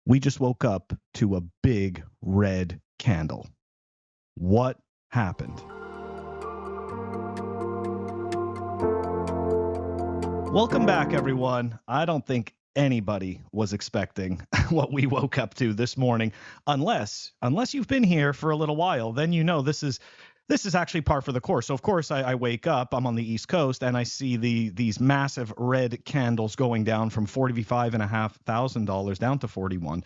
We just woke up to a big red candle. What happened? Welcome back, everyone. I don't think anybody was expecting what we woke up to this morning, unless you've been here for a little while. Then you know this is actually par for the course. So of course I wake up. I'm on the East Coast, and I see these massive red candles going down from $45,500 down to 41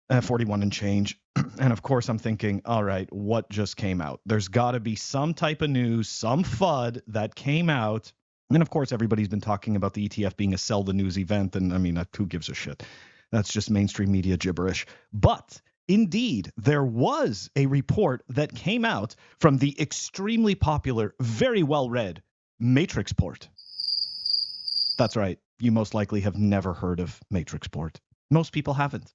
and change. And of course I'm thinking, all right, what just came out? There's got to be some type of news, some FUD that came out. And of course, everybody's been talking about the ETF being a sell the news event. And I mean, who gives a shit? That's just mainstream media gibberish. But indeed, there was a report that came out from the extremely popular, very well-read Matrixport. That's right. You most likely have never heard of Matrixport. Most people haven't.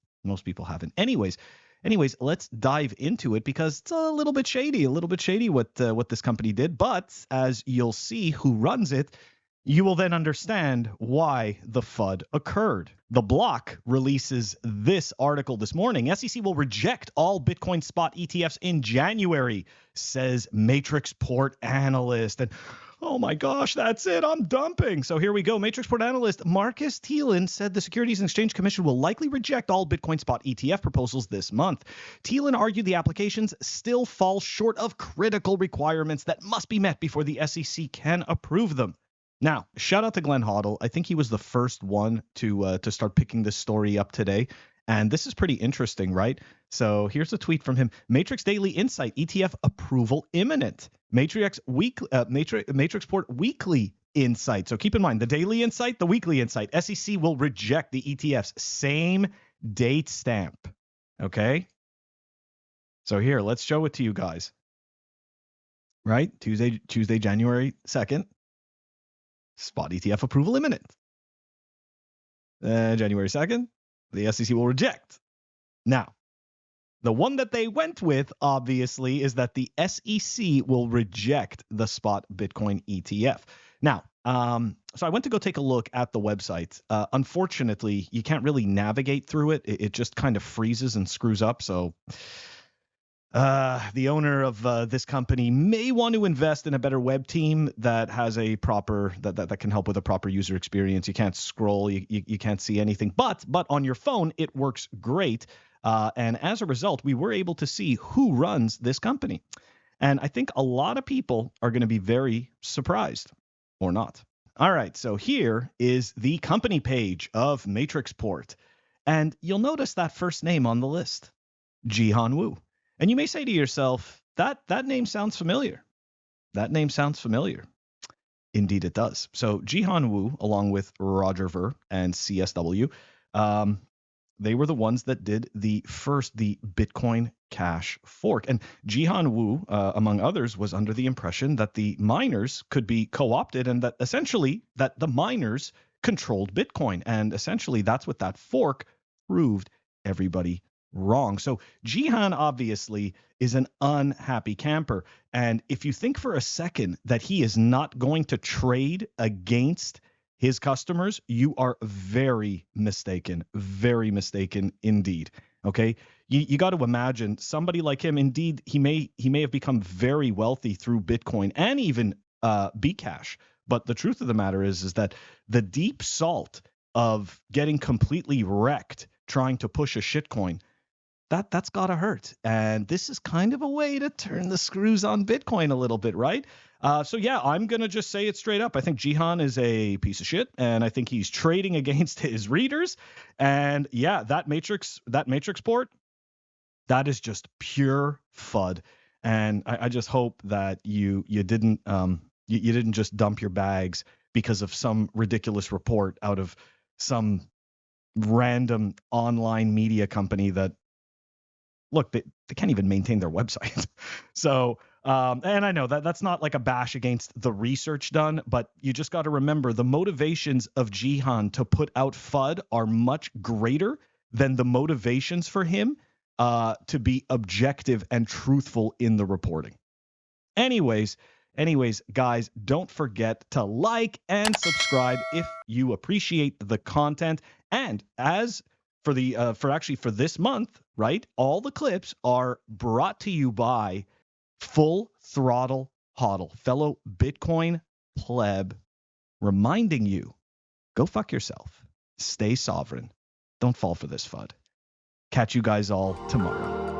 Anyways, let's dive into it because it's a little bit shady what this company did. But as you'll see who runs it, you will then understand why the FUD occurred. The block releases this article this morning. SEC will reject all Bitcoin spot ETFs in January, says Matrixport analyst. And oh my gosh, that's it. I'm dumping. So here we go. Matrixport analyst Marcus Thielen said the Securities and Exchange Commission will likely reject all Bitcoin spot ETF proposals this month. Thielen argued the applications still fall short of critical requirements that must be met before the SEC can approve them. Now, shout out to Glenn Hoddle. I think he was the first one to start picking this story up today. And this is pretty interesting, right? So here's a tweet from him. Matrix Daily Insight, ETF approval imminent. Matrixport Weekly Insight. So keep in mind, the Daily Insight, the Weekly Insight. SEC will reject the ETFs. Same date stamp. Okay? So here, let's show it to you guys. Right? Tuesday, January 2nd. Spot ETF approval imminent. January 2nd, the SEC will reject. Now, the one that they went with, obviously, is that the SEC will reject the spot Bitcoin ETF. Now, so I went to go take a look at the website. Unfortunately, you can't really navigate through it. It just kind of freezes and screws up. So the owner of this company may want to invest in a better web team that has a proper that can help with a proper user experience. You can't scroll, you can't see anything, but on your phone it works great. And as a result, we were able to see who runs this company, and I think a lot of people are going to be very surprised, or not. All right, so here is the company page of Matrixport, and you'll notice that first name on the list, Jihan Wu. And you may say to yourself, that name sounds familiar. That name sounds familiar. Indeed, it does. So Jihan Wu, along with Roger Ver and CSW, they were the ones that did the Bitcoin Cash fork. And Jihan Wu, among others, was under the impression that the miners could be co-opted and that essentially that the miners controlled Bitcoin. And essentially that's what that fork proved everybody wrong. So Jihan obviously is an unhappy camper. And if you think for a second that he is not going to trade against his customers, you are very mistaken indeed. Okay. You got to imagine somebody like him. Indeed, he may have become very wealthy through Bitcoin and even Bcash. But the truth of the matter is that the deep salt of getting completely wrecked trying to push a shitcoin, that's gotta hurt. And this is kind of a way to turn the screws on Bitcoin a little bit, right? So yeah, I'm gonna just say it straight up. I think Jihan is a piece of shit, and I think he's trading against his readers. And yeah, that Matrixport, that is just pure FUD. And I just hope that you didn't just dump your bags because of some ridiculous report out of some random online media company that, look, they can't even maintain their website. So, and I know that's not like a bash against the research done, but you just got to remember the motivations of Jihan to put out FUD are much greater than the motivations for him to be objective and truthful in the reporting. Anyways, guys, don't forget to like and subscribe if you appreciate the content. And as for this month, right? All the clips are brought to you by Full Throttle Hodl, fellow Bitcoin pleb, reminding you, go fuck yourself. Stay sovereign. Don't fall for this FUD. Catch you guys all tomorrow.